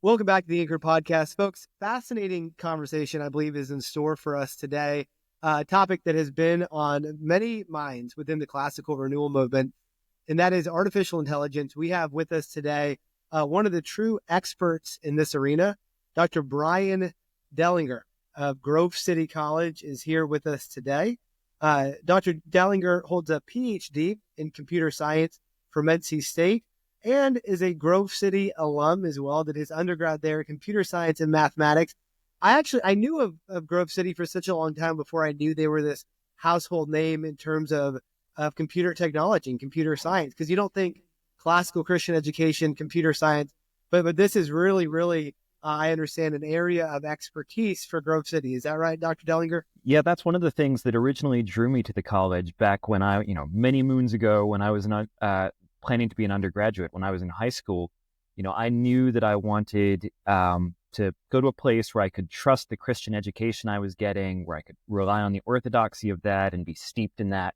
Welcome back to the Anchor Podcast, folks. Fascinating conversation, I believe, is in store for us today. A topic that has been on many minds within the classical renewal movement, and that is artificial intelligence. We have with us today one of the true experts in this arena, Dr. Brian Dellinger of Grove City College is here with us today. Dr. Dellinger holds a PhD in computer science from NC State, and is a Grove City alum as well, did his undergrad there, computer science and mathematics. I knew of Grove City for such a long time before I knew they were this household name in terms of computer technology and computer science, because you don't think classical Christian education, computer science, but this is really, I understand, an area of expertise for Grove City. Is that right, Dr. Dellinger? Yeah, that's one of the things that originally drew me to the college back when many moons ago when I was not planning to be an undergraduate. When I was in high school, I knew that I wanted to go to a place where I could trust the Christian education I was getting, where I could rely on the orthodoxy of that and be steeped in that,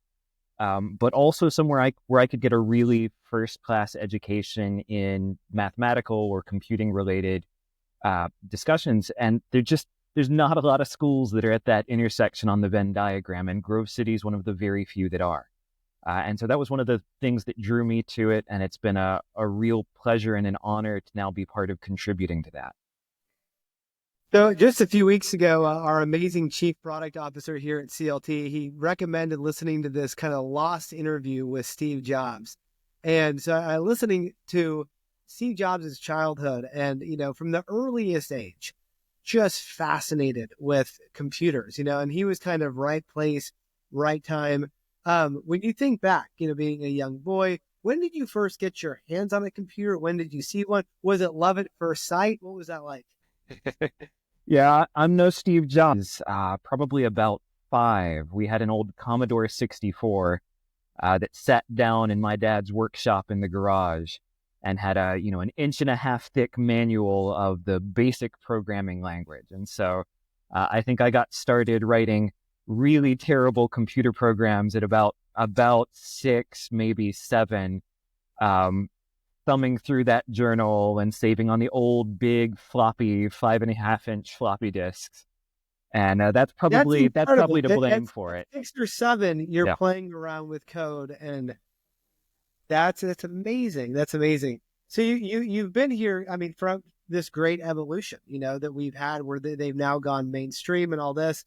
but also somewhere where I could get a really first-class education in mathematical or computing-related discussions. And there's not a lot of schools that are at that intersection on the Venn diagram, and Grove City is one of the very few that are. And so that was one of the things that drew me to it, and it's been a real pleasure and an honor to now be part of contributing to that. So just a few weeks ago, our amazing chief product officer here at CLT, he recommended listening to this kind of lost interview with Steve Jobs. And so listening to Steve Jobs' childhood and, from the earliest age, just fascinated with computers, and he was kind of right place, right time. When you think back, being a young boy, when did you first get your hands on a computer? When did you see one? Was it love at first sight? What was that like? Yeah, I'm no Steve Jobs. Probably about 5. We had an old Commodore 64 that sat down in my dad's workshop in the garage and had an 1.5-inch thick manual of the basic programming language. And so I think I got started writing really terrible computer programs at about 6, maybe 7, thumbing through that journal and saving on the old big floppy 5.5-inch floppy disks. And that's probably to blame for it. 6 or 7, you're playing around with code, and that's amazing. That's amazing. So you've been here, from this great evolution, that we've had where they've now gone mainstream and all this.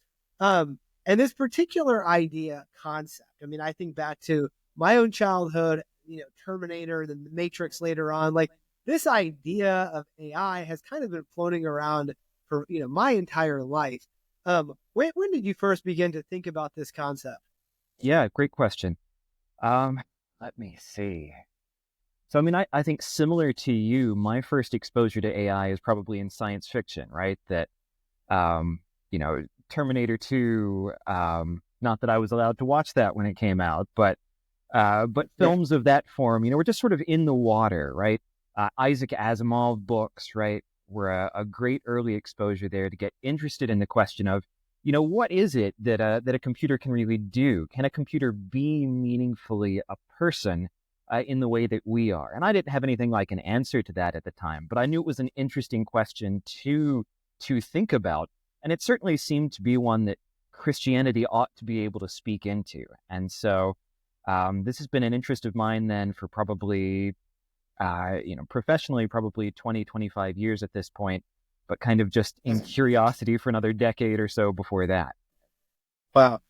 And this particular idea concept, I think back to my own childhood, Terminator, then the Matrix later on, like this idea of AI has kind of been floating around for, my entire life. When did you first begin to think about this concept? Yeah, great question. Let me see. So, I think similar to you, my first exposure to AI is probably in science fiction, right? That, Terminator 2, not that I was allowed to watch that when it came out, but films of that form, we're just sort of in the water, right? Isaac Asimov books, right, were a great early exposure there to get interested in the question of, what is it that a computer can really do? Can a computer be meaningfully a person in the way that we are? And I didn't have anything like an answer to that at the time, but I knew it was an interesting question to think about. And it certainly seemed to be one that Christianity ought to be able to speak into. And so this has been an interest of mine then for probably, professionally, probably 20, 25 years at this point, but kind of just in curiosity for another decade or so before that. Wow.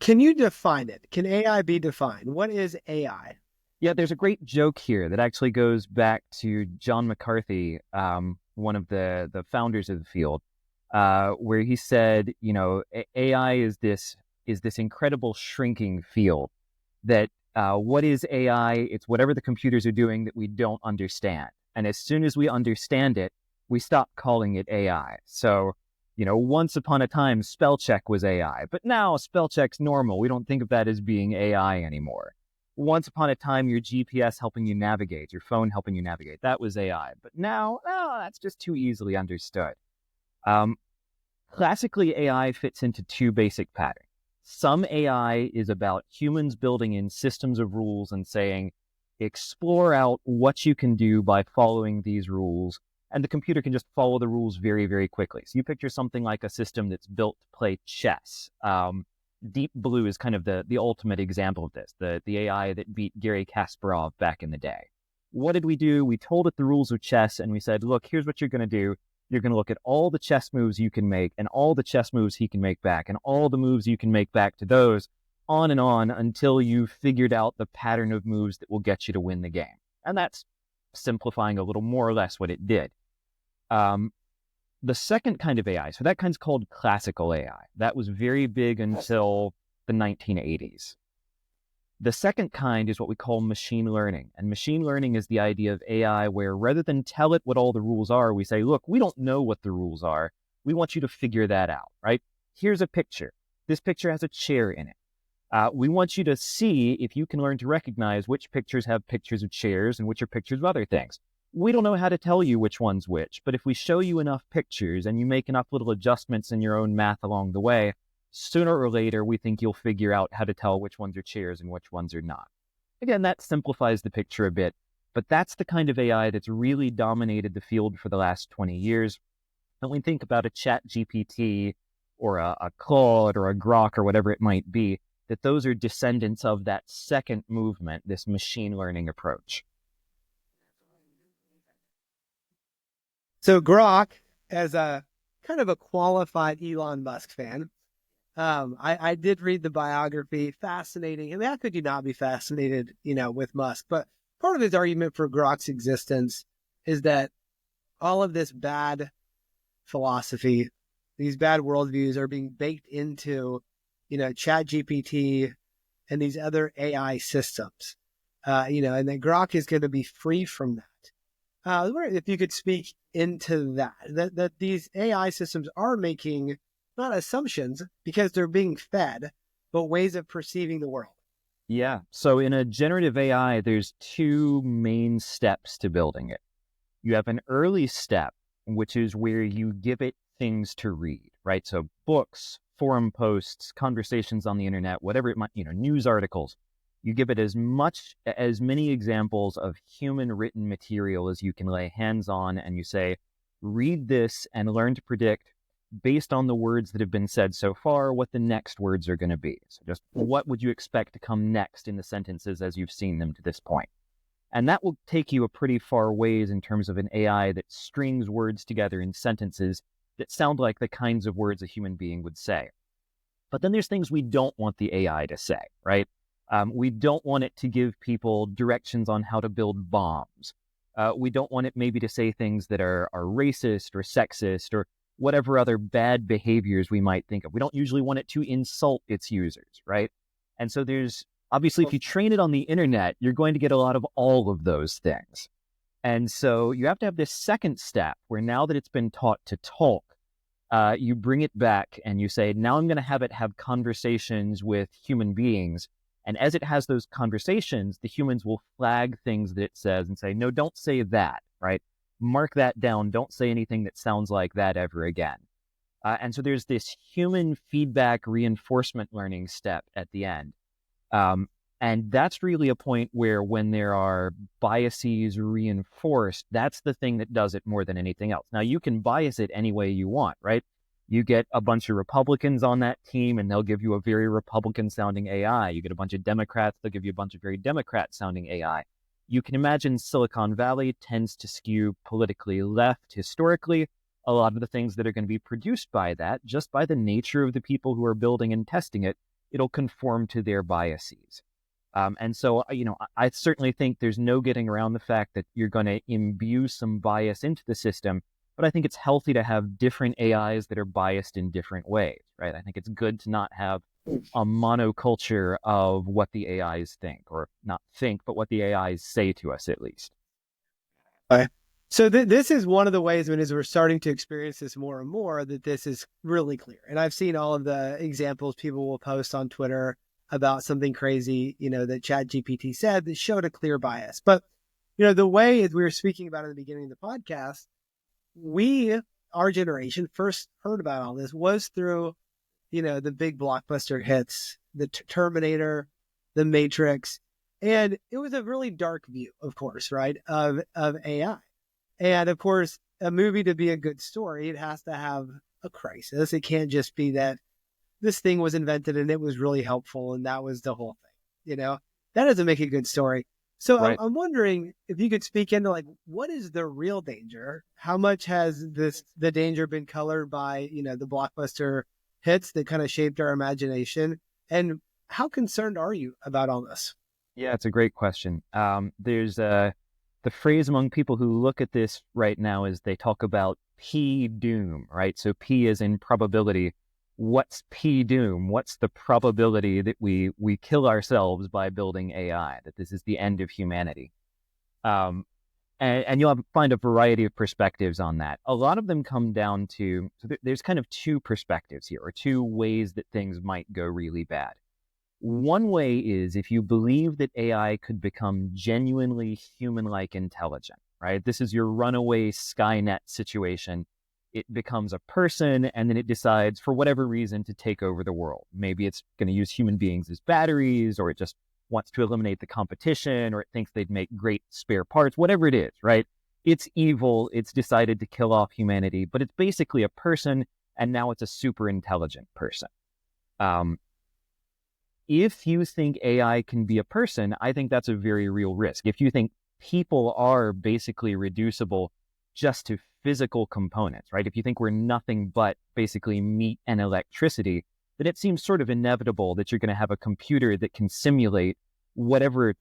Can you define it? Can AI be defined? What is AI? Yeah, there's a great joke here that actually goes back to John McCarthy, one of the founders of the field. Where he said, AI is this incredible shrinking field. That what is AI? It's whatever the computers are doing that we don't understand. And as soon as we understand it, we stop calling it AI. So, once upon a time, spell check was AI, but now spell check's normal. We don't think of that as being AI anymore. Once upon a time, your GPS helping you navigate, your phone helping you navigate, that was AI. But now, that's just too easily understood. Classically, AI fits into 2 basic patterns. Some AI is about humans building in systems of rules and saying, explore out what you can do by following these rules and the computer can just follow the rules very, very quickly. So you picture something like a system that's built to play chess. Deep Blue is kind of the ultimate example of this, the AI that beat Garry Kasparov back in the day. What did we do? We told it the rules of chess, and we said, look, here's what you're going to do. You're going to look at all the chess moves you can make and all the chess moves he can make back and all the moves you can make back to those, on and on until you've figured out the pattern of moves that will get you to win the game. And that's simplifying a little more or less what it did. The second kind of AI, so that kind's called classical AI. That was very big until the 1980s. The second kind is what we call machine learning. And machine learning is the idea of AI where rather than tell it what all the rules are, we say, look, we don't know what the rules are. We want you to figure that out, right? Here's a picture. This picture has a chair in it. We want you to see if you can learn to recognize which pictures have pictures of chairs and which are pictures of other things. We don't know how to tell you which one's which, but if we show you enough pictures and you make enough little adjustments in your own math along the way, sooner or later, we think you'll figure out how to tell which ones are chairs and which ones are not. Again, that simplifies the picture a bit, but that's the kind of AI that's really dominated the field for the last 20 years. When we think about a Chat GPT or a Claude or a Grok or whatever it might be, that those are descendants of that second movement, this machine learning approach. So Grok, as a kind of a qualified Elon Musk fan, I did read the biography. Fascinating. I mean, how could you not be fascinated, with Musk? But part of his argument for Grok's existence is that all of this bad philosophy, these bad worldviews are being baked into, Chat GPT and these other AI systems, and that Grok is going to be free from that. I was wondering if you could speak into that these AI systems are making not assumptions because they're being fed, but ways of perceiving the world. Yeah. So in a generative AI, there's two main steps to building it. You have an early step, which is where you give it things to read, right? So books, forum posts, conversations on the internet, whatever it might, news articles. You give it as many examples of human written material as you can lay hands on, and you say, read this and learn to predict based on the words that have been said so far, what the next words are going to be. So just what would you expect to come next in the sentences as you've seen them to this point? And that will take you a pretty far ways in terms of an AI that strings words together in sentences that sound like the kinds of words a human being would say. But then there's things we don't want the AI to say, right? We don't want it to give people directions on how to build bombs. We don't want it maybe to say things that are racist or sexist or whatever other bad behaviors we might think of. We don't usually want it to insult its users, right? And so there's, obviously, if you train it on the internet, you're going to get a lot of all of those things. And so you have to have this second step where now that it's been taught to talk, you bring it back and you say, now I'm going to have it have conversations with human beings. And as it has those conversations, the humans will flag things that it says and say, no, don't say that, right? Mark that down. Don't say anything that sounds like that ever again. And so there's this human feedback reinforcement learning step at the end. And that's really a point where when there are biases reinforced, that's the thing that does it more than anything else. Now, you can bias it any way you want, right? You get a bunch of Republicans on that team and they'll give you a very Republican sounding AI. You get a bunch of Democrats, they'll give you a bunch of very Democrat sounding AI. You can imagine Silicon Valley tends to skew politically left historically. A lot of the things that are going to be produced by that, just by the nature of the people who are building and testing it, it'll conform to their biases. And so, I certainly think there's no getting around the fact that you're going to imbue some bias into the system. But I think it's healthy to have different AIs that are biased in different ways, right? I think it's good to not have a monoculture of what the AIs think, or not think, but what the AIs say to us at least. Okay. So this is one of the ways as we're starting to experience this more and more that this is really clear. And I've seen all of the examples people will post on Twitter about something crazy, that ChatGPT said that showed a clear bias. But, the way, as we were speaking about in the beginning of the podcast, our generation first heard about all this was through, the big blockbuster hits, the Terminator, the Matrix. And it was a really dark view, of course, right, of AI. And of course, a movie to be a good story, it has to have a crisis. It can't just be that this thing was invented and it was really helpful and that was the whole thing. That doesn't make a good story. So Right. I'm wondering if you could speak into like, what is the real danger? How much has the danger been colored by, the blockbuster hits that kind of shaped our imagination? And how concerned are you about all this? Yeah, it's a great question. There's the phrase among people who look at this right now is they talk about P doom, right? So P is in probability. What's P doom? What's the probability that we kill ourselves by building AI? That this is the end of humanity? Um, and you'll find a variety of perspectives on that. A lot of them come down to there's kind of two perspectives here, or two ways that things might go really bad. One way is if you believe that AI could become genuinely human-like intelligent, right? This is your runaway Skynet situation. It becomes a person and then it decides for whatever reason to take over the world. Maybe it's going to use human beings as batteries, or it just wants to eliminate the competition, or it thinks they'd make great spare parts, whatever it is, right? It's evil. It's decided to kill off humanity, but it's basically a person, and now it's a super intelligent person. Um, if you think AI can be a person, I think that's a very real risk. If you think people are basically reducible just to physical components, right? If you think we're nothing but basically meat and electricity, then it seems sort of inevitable that you're going to have a computer that can simulate whatever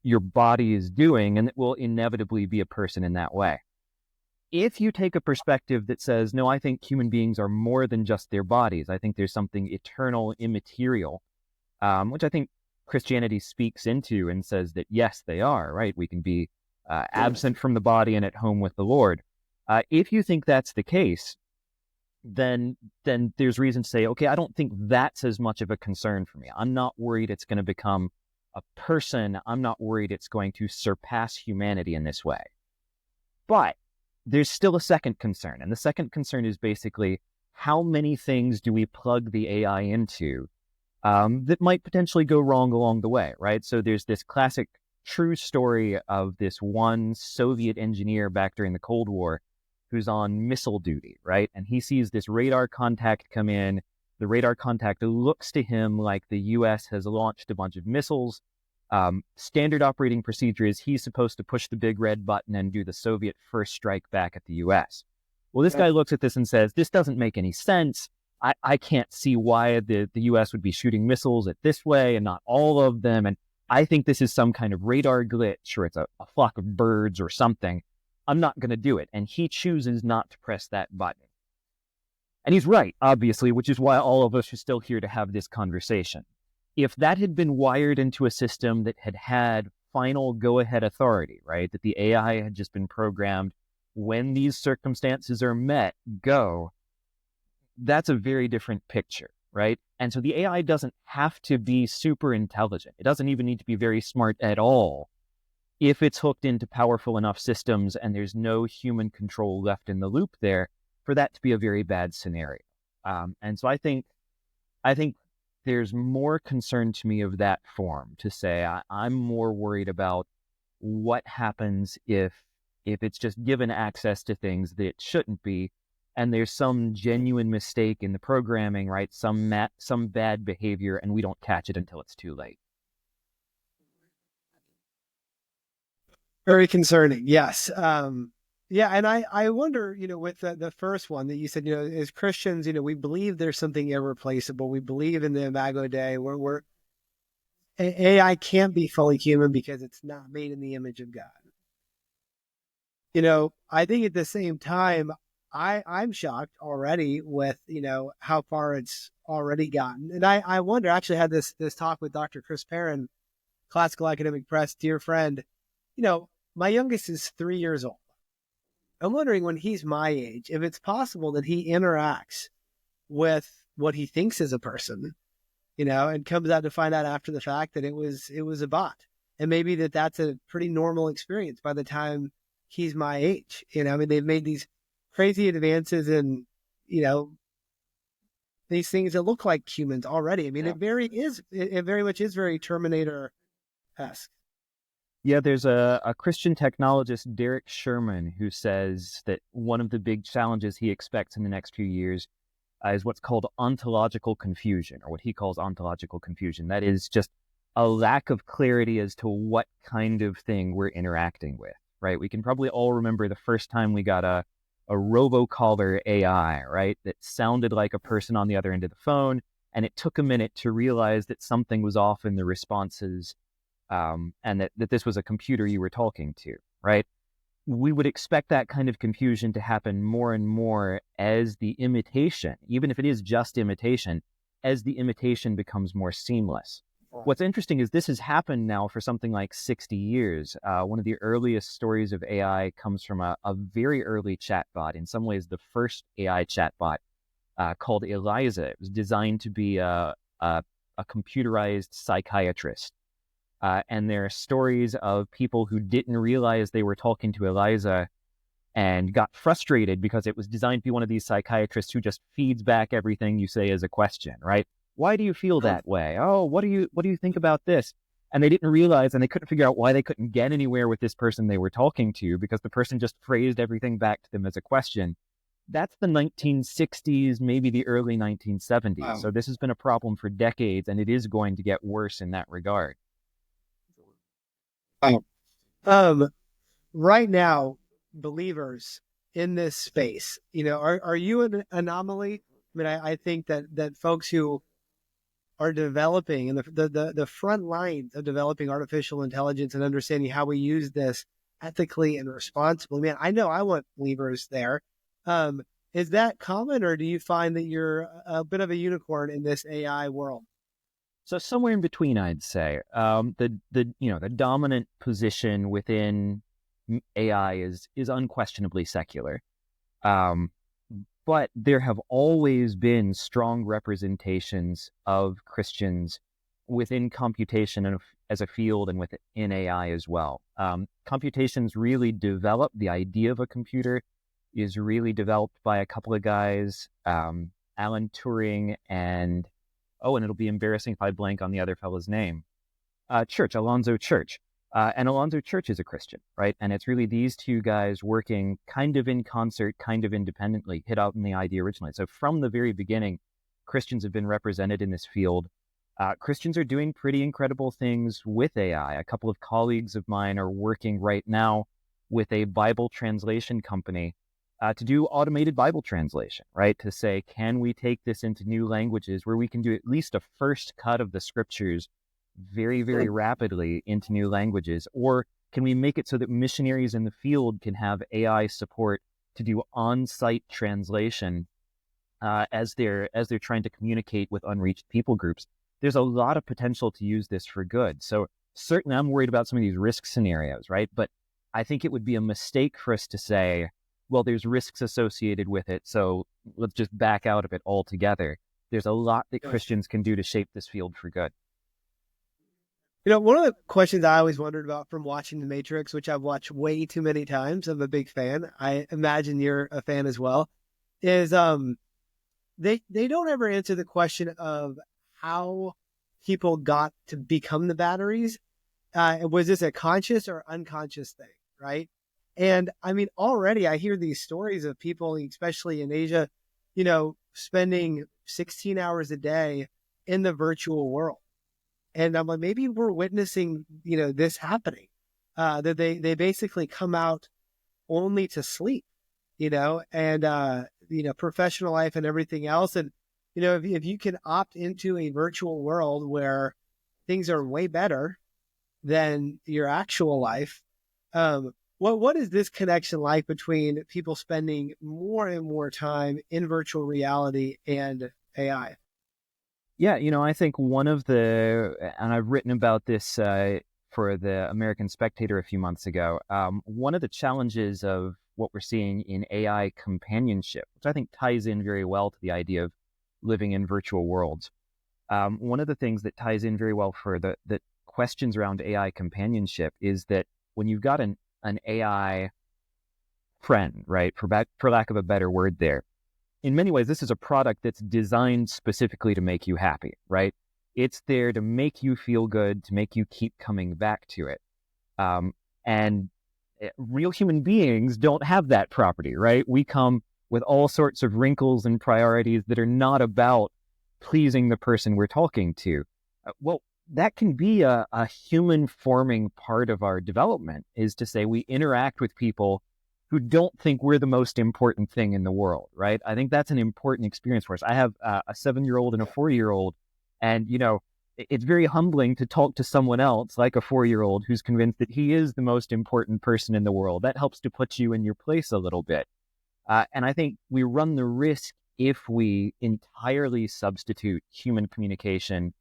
your body is doing, and it will inevitably be a person in that way. If you take a perspective that says, no, I think human beings are more than just their bodies, I think there's something eternal, immaterial, which I think Christianity speaks into and says that, yes, they are, right? We can be absent from the body and at home with the Lord. If you think that's the case, then there's reason to say, okay, I don't think that's as much of a concern for me. I'm not worried it's going to become a person. I'm not worried it's going to surpass humanity in this way. But there's still a second concern. And the second concern is basically, how many things do we plug the AI into that might potentially go wrong along the way, right? So there's this classic true story of this one Soviet engineer back during the Cold War who's on missile duty, right? And he sees this radar contact come in. The radar contact looks to him like the US has launched a bunch of missiles. Standard operating procedure is he's supposed to push the big red button and do the Soviet first strike back at the US. Well, this guy looks at this and says, this doesn't make any sense. I can't see why the US would be shooting missiles at this way and not all of them. And I think this is some kind of radar glitch, or it's a flock of birds or something. I'm not going to do it. And he chooses not to press that button. And he's right, obviously, which is why all of us are still here to have this conversation. If that had been wired into a system that had final go-ahead authority, right, that the AI had just been programmed, when these circumstances are met, go, that's a very different picture, right? And so the AI doesn't have to be super intelligent. It doesn't even need to be very smart at all if it's hooked into powerful enough systems and there's no human control left in the loop there for that to be a very bad scenario. And so I think there's more concern to me of that form, to say I'm more worried about what happens if it's just given access to things that it shouldn't be, and there's some genuine mistake in the programming, right? Some bad behavior, and we don't catch it until it's too late. Very concerning. Yes. Yeah. And I wonder, with the first one that you said, as Christians, we believe there's something irreplaceable. We believe in the Imago Dei, where AI can't be fully human because it's not made in the image of God. I think at the same time, I'm shocked already with, how far it's already gotten. And I wonder, I actually had this talk with Dr. Chris Perrin, Classical Academic Press, dear friend. My youngest is 3 years old. I'm wondering, when he's my age, if it's possible that he interacts with what he thinks is a person, and comes out to find out after the fact that it was a bot. And maybe that's a pretty normal experience by the time he's my age. I mean, they've made these crazy advances in, these things that look like humans already. I mean, it very much is very Terminator-esque. Yeah, there's a Christian technologist, Derek Sherman, who says that one of the big challenges he expects in the next few years is what's called ontological confusion, or what he calls ontological confusion. That is just a lack of clarity as to what kind of thing we're interacting with, right? We can probably all remember the first time we got a robocaller AI, right? That sounded like a person on the other end of the phone. And it took a minute to realize that something was off in the responses, and that this was a computer you were talking to, right? We would expect that kind of confusion to happen more and more as the imitation, even if it is just imitation, as the imitation becomes more seamless. What's interesting is this has happened now for something like 60 years. One of the earliest stories of AI comes from a very early chatbot, in some ways the first AI chatbot, called Eliza. It was designed to be a computerized psychiatrist. And there are stories of people who didn't realize they were talking to Eliza and got frustrated because it was designed to be one of these psychiatrists who just feeds back everything you say as a question, right? Why do you feel that way? Oh, what do you think about this? And they didn't realize, and they couldn't figure out why they couldn't get anywhere with this person they were talking to, because the person just phrased everything back to them as a question. That's the 1960s, maybe the early 1970s. Wow. So this has been a problem for decades, and it is going to get worse in that regard. Right now, believers in this space, are you an anomaly? I mean, I think that folks who are developing in the front lines of developing artificial intelligence and understanding how we use this ethically and responsibly, man, I know I want believers there. Is that common, or do you find that you're a bit of a unicorn in this AI world? So somewhere in between, I'd say. The dominant position within AI is unquestionably secular, but there have always been strong representations of Christians within computation and as a field, and within AI as well. Computation's really developed. The idea of a computer is really developed by a couple of guys, Alan Turing and it'll be embarrassing if I blank on the other fellow's name. Alonzo Church. And Alonzo Church is a Christian, right? And it's really these two guys working kind of in concert, kind of independently, hit out in the idea originally. So from the very beginning, Christians have been represented in this field. Christians are doing pretty incredible things with AI. A couple of colleagues of mine are working right now with a Bible translation company to do automated Bible translation, right? To say, can we take this into new languages where we can do at least a first cut of the scriptures very, very rapidly into new languages? Or can we make it so that missionaries in the field can have AI support to do on-site translation as they're trying to communicate with unreached people groups? There's a lot of potential to use this for good. So certainly I'm worried about some of these risk scenarios, right? But I think it would be a mistake for us to say, well, there's risks associated with it, so let's just back out of it altogether. There's a lot that Christians can do to shape this field for good. One of the questions I always wondered about from watching The Matrix, which I've watched way too many times, I'm a big fan, I imagine you're a fan as well, is they don't ever answer the question of how people got to become the batteries. Was this a conscious or unconscious thing, right? And I mean, already I hear these stories of people, especially in Asia, spending 16 hours a day in the virtual world. And I'm like, maybe we're witnessing, this happening, that they basically come out only to sleep, and, professional life and everything else. And, if you can opt into a virtual world where things are way better than your actual life, what is this connection like between people spending more and more time in virtual reality and AI? Yeah, I think and I've written about this for the American Spectator a few months ago. One of the challenges of what we're seeing in AI companionship, which I think ties in very well to the idea of living in virtual worlds. One of the things that ties in very well for the questions around AI companionship is that when you've got an AI friend, right, for lack of a better word there, in many ways, this is a product that's designed specifically to make you happy, right? It's there to make you feel good, to make you keep coming back to it. And real human beings don't have that property, right? We come with all sorts of wrinkles and priorities that are not about pleasing the person we're talking to. Well, that can be a human forming part of our development, is to say we interact with people who don't think we're the most important thing in the world, right? I think that's an important experience for us. I have a 7-year-old and a 4-year-old, and, it's very humbling to talk to someone else like a 4-year-old who's convinced that he is the most important person in the world. That helps to put you in your place a little bit. And I think we run the risk, if we entirely substitute human communication,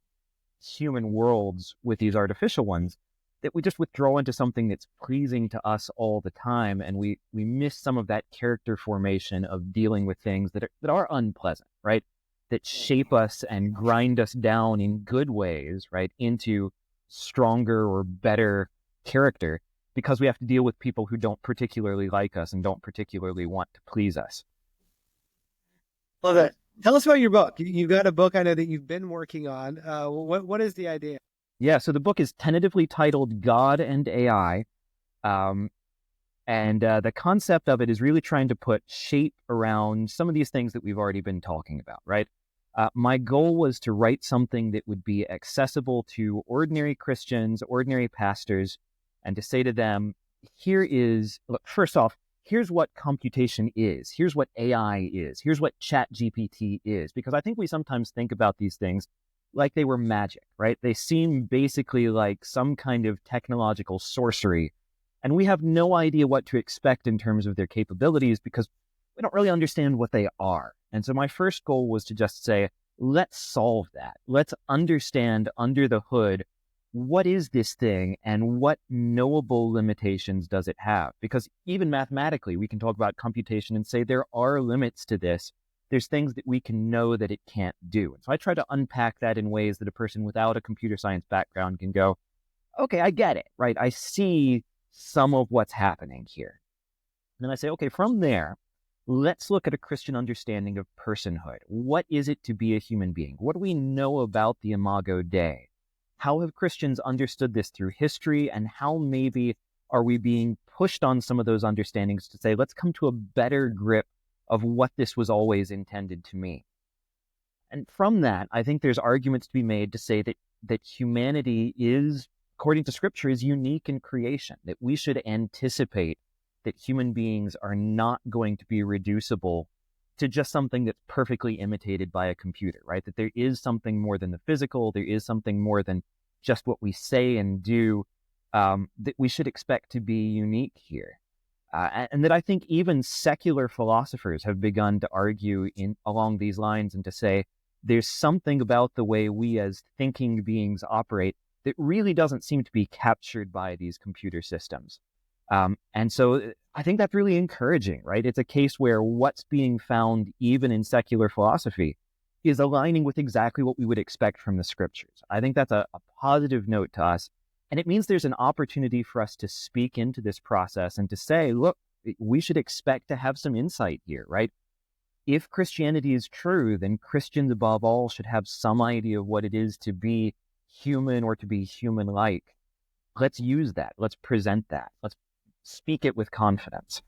human worlds with these artificial ones, that we just withdraw into something that's pleasing to us all the time, and we miss some of that character formation of dealing with things that are unpleasant, right? That shape us and grind us down in good ways, right, into stronger or better character, because we have to deal with people who don't particularly like us and don't particularly want to please us. Love that. Tell us about your book. You've got a book I know that you've been working on. What is the idea? Yeah, so the book is tentatively titled God and AI. And the concept of it is really trying to put shape around some of these things that we've already been talking about, right? My goal was to write something that would be accessible to ordinary Christians, ordinary pastors, and to say to them, look, first off, here's what computation is. Here's what AI is. Here's what ChatGPT is. Because I think we sometimes think about these things like they were magic, right? They seem basically like some kind of technological sorcery, and we have no idea what to expect in terms of their capabilities because we don't really understand what they are. And so my first goal was to just say, let's solve that. Let's understand under the hood, what is this thing and what knowable limitations does it have? Because even mathematically, we can talk about computation and say there are limits to this. There's things that we can know that it can't do. And so I try to unpack that in ways that a person without a computer science background can go, okay, I get it, right? I see some of what's happening here. And then I say, okay, from there, let's look at a Christian understanding of personhood. What is it to be a human being? What do we know about the Imago Dei? How have Christians understood this through history, and how maybe are we being pushed on some of those understandings to say, let's come to a better grip of what this was always intended to mean? And from that, I think there's arguments to be made to say that humanity is, according to Scripture, is unique in creation, that we should anticipate that human beings are not going to be reducible to just something that's perfectly imitated by a computer, right? That there is something more than the physical, there is something more than just what we say and do, that we should expect to be unique here. And that I think even secular philosophers have begun to argue along these lines and to say, there's something about the way we as thinking beings operate that really doesn't seem to be captured by these computer systems. And so I think that's really encouraging, right? It's a case where what's being found even in secular philosophy is aligning with exactly what we would expect from the Scriptures. I think that's a positive note to us. And it means there's an opportunity for us to speak into this process and to say, look, we should expect to have some insight here, right? If Christianity is true, then Christians above all should have some idea of what it is to be human or to be human-like. Let's use that. Let's present that. Let's speak it with confidence.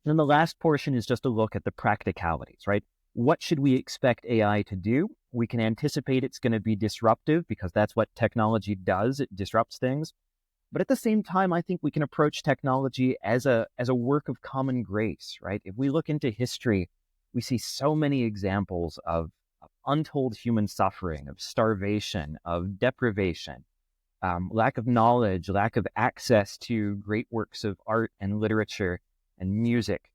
And then the last portion is just a look at the practicalities, right? What should we expect AI to do? We can anticipate it's going to be disruptive because that's what technology does. It disrupts things. But at the same time, I think we can approach technology as a work of common grace, right? If we look into history, we see so many examples of untold human suffering, of starvation, of deprivation, lack of knowledge, lack of access to great works of art and literature and music.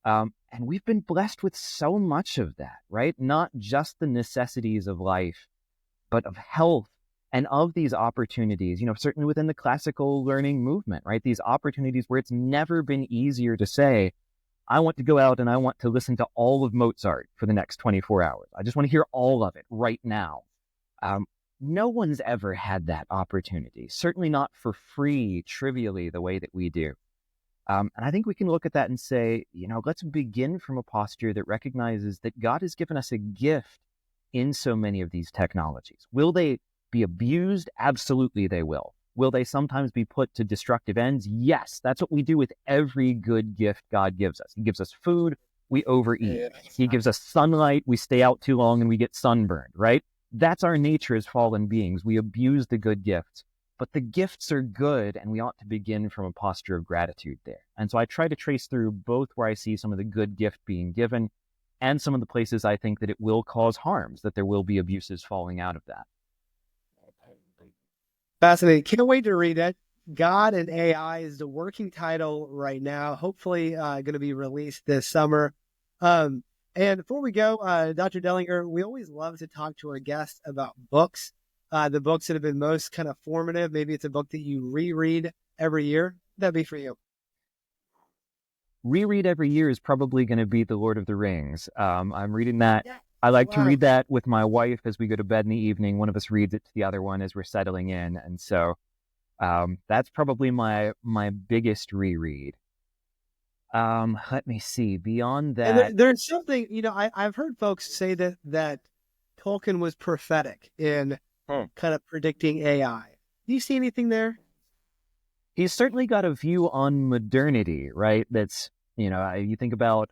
And we've been blessed with so much of that, right? Not just the necessities of life, but of health and of these opportunities, certainly within the classical learning movement, right? These opportunities where it's never been easier to say, I want to go out and I want to listen to all of Mozart for the next 24 hours. I just want to hear all of it right now. No one's ever had that opportunity, certainly not for free, trivially, the way that we do. And I think we can look at that and say, let's begin from a posture that recognizes that God has given us a gift in so many of these technologies. Will they be abused? Absolutely they will. Will they sometimes be put to destructive ends? Yes, that's what we do with every good gift God gives us. He gives us food, we overeat. Yeah. He gives us sunlight, we stay out too long and we get sunburned, right? That's our nature as fallen beings. We abuse the good gifts, but the gifts are good and we ought to begin from a posture of gratitude there. And so I try to trace through both where I see some of the good gift being given and some of the places I think that it will cause harms, that there will be abuses falling out of that. Fascinating. Can't wait to read it. God and AI is the working title right now. Hopefully going to be released this summer. And before we go, Dr. Dellinger, we always love to talk to our guests about books, the books that have been most kind of formative. Maybe it's a book that you reread every year. That'd be for you. Reread every year is probably going to be The Lord of the Rings. I'm reading that. Yeah. I like to Wow. read that with my wife as we go to bed in the evening. One of us reads it to the other one as we're settling in. And so that's probably my biggest reread. Let me see. Beyond And that, there's something, I've heard folks say that Tolkien was prophetic in kind of predicting AI. Do you see anything there? he's certainly got a view on modernity, right? That's, you think about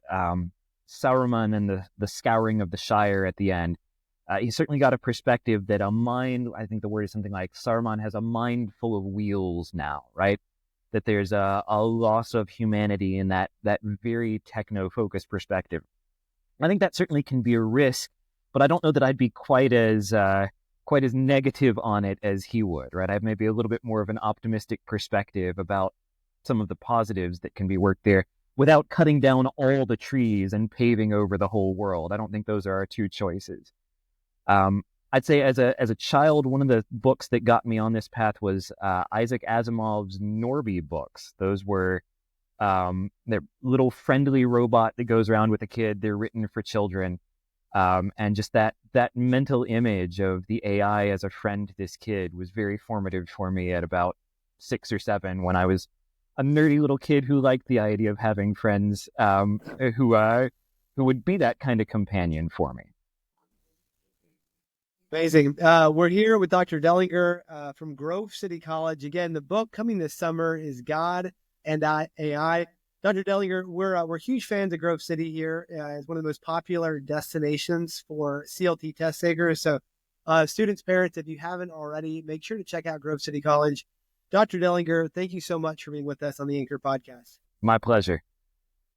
Saruman and the scouring of the Shire at the end. He's certainly got a perspective that a mind, I think the word is something like Saruman has a mind full of wheels now, right? That there's a loss of humanity in that very techno-focused perspective. I think that certainly can be a risk, but I don't know that I'd be quite as negative on it as he would, right? I have maybe a little bit more of an optimistic perspective about some of the positives that can be worked there without cutting down all the trees and paving over the whole world. I don't think those are our two choices. I'd say as a child, one of the books that got me on this path was Isaac Asimov's Norby books. Those were they're little friendly robot that goes around with a kid. They're written for children. And just that mental image of the AI as a friend to this kid was very formative for me at about 6 or 7, when I was a nerdy little kid who liked the idea of having friends who would be that kind of companion for me. Amazing. We're here with Dr. Dellinger from Grove City College. Again, the book coming this summer is God and AI. Dr. Dellinger, we're huge fans of Grove City here. It's one of the most popular destinations for CLT test takers. So students, parents, if you haven't already, make sure to check out Grove City College. Dr. Dellinger, thank you so much for being with us on the Anchor Podcast. My pleasure.